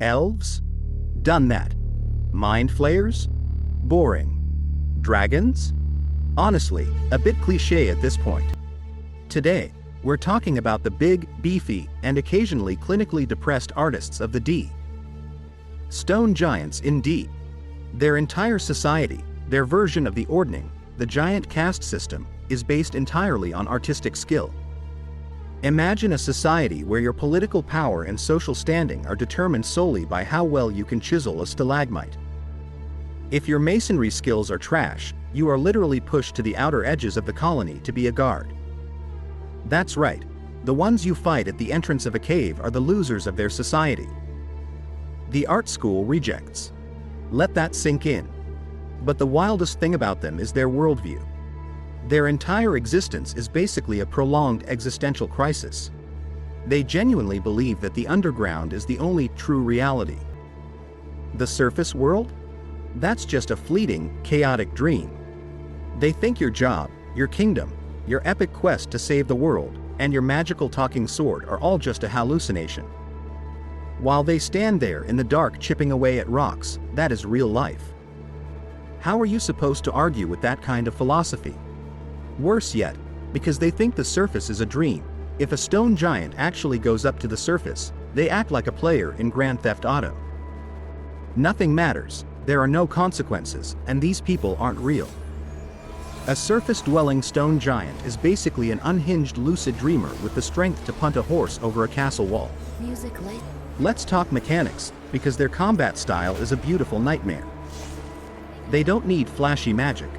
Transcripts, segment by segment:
Elves? Done that. Mind flayers? Boring. Dragons? Honestly, a bit cliché at this point. Today, we're talking about the big, beefy, and occasionally clinically depressed artists of the D. Stone giants indeed. Their entire society, their version of the ordning, the giant caste system, is based entirely on artistic skill. Imagine a society where your political power and social standing are determined solely by how well you can chisel a stalagmite. If your masonry skills are trash, you are literally pushed to the outer edges of the colony to be a guard. That's right, the ones you fight at the entrance of a cave are the losers of their society. The art school rejects. Let that sink in. But the wildest thing about them is their worldview. Their entire existence is basically a prolonged existential crisis. They genuinely believe that the underground is the only true reality. The surface world? That's just a fleeting, chaotic dream. They think your job, your kingdom, your epic quest to save the world, and your magical talking sword are all just a hallucination. While they stand there in the dark chipping away at rocks, that is real life. How are you supposed to argue with that kind of philosophy? Worse yet, because they think the surface is a dream, if a stone giant actually goes up to the surface, they act like a player in Grand Theft Auto. Nothing matters, there are no consequences, and these people aren't real. A surface-dwelling stone giant is basically an unhinged lucid dreamer with the strength to punt a horse over a castle wall. Let's talk mechanics, because their combat style is a beautiful nightmare. They don't need flashy magic.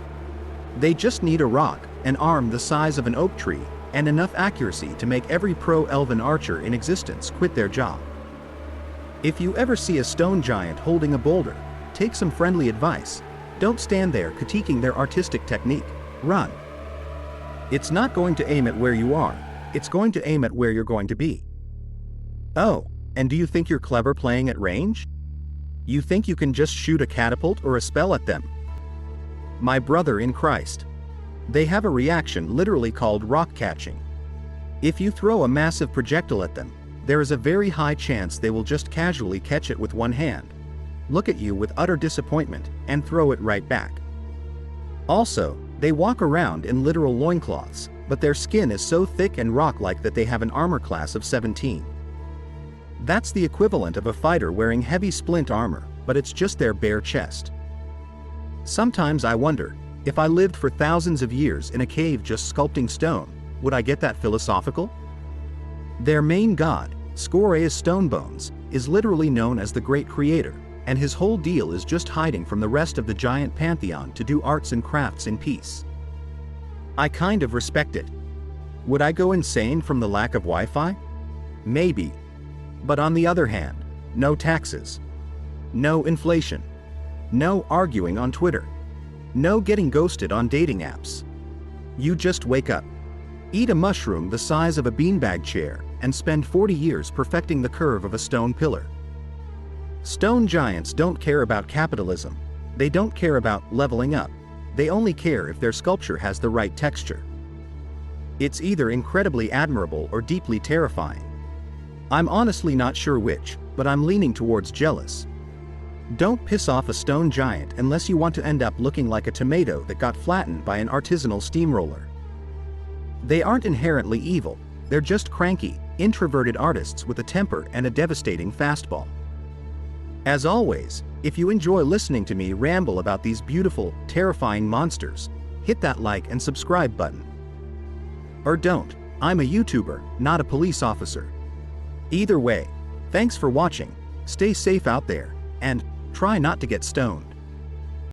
They just need a rock, an arm the size of an oak tree, and enough accuracy to make every pro-elven archer in existence quit their job. If you ever see a stone giant holding a boulder, take some friendly advice. Don't stand there critiquing their artistic technique. Run. It's not going to aim at where you are, it's going to aim at where you're going to be. Oh, and do you think you're clever playing at range? You think you can just shoot a catapult or a spell at them? My brother in Christ. They have a reaction literally called rock catching. If you throw a massive projectile at them, there is a very high chance they will just casually catch it with one hand, look at you with utter disappointment, and throw it right back. Also, they walk around in literal loincloths, but their skin is so thick and rock-like that they have an armor class of 17. That's the equivalent of a fighter wearing heavy splint armor, but it's just their bare chest. Sometimes I wonder, if I lived for thousands of years in a cave just sculpting stone, would I get that philosophical? Their main god, Scoreus Stonebones, is literally known as the Great Creator, and his whole deal is just hiding from the rest of the giant pantheon to do arts and crafts in peace. I kind of respect it. Would I go insane from the lack of Wi-Fi? Maybe. But on the other hand, no taxes. No inflation. No arguing on Twitter. No getting ghosted on dating apps. You just wake up, eat a mushroom the size of a beanbag chair, and spend 40 years perfecting the curve of a stone pillar. Stone giants don't care about capitalism. They don't care about leveling up. They only care if their sculpture has the right texture. It's either incredibly admirable or deeply terrifying. I'm honestly not sure which, but I'm leaning towards jealous. Don't piss off a stone giant unless you want to end up looking like a tomato that got flattened by an artisanal steamroller. They aren't inherently evil, they're just cranky, introverted artists with a temper and a devastating fastball. As always, if you enjoy listening to me ramble about these beautiful, terrifying monsters, hit that like and subscribe button. Or don't, I'm a YouTuber, not a police officer. Either way, thanks for watching, stay safe out there, and try not to get stoned.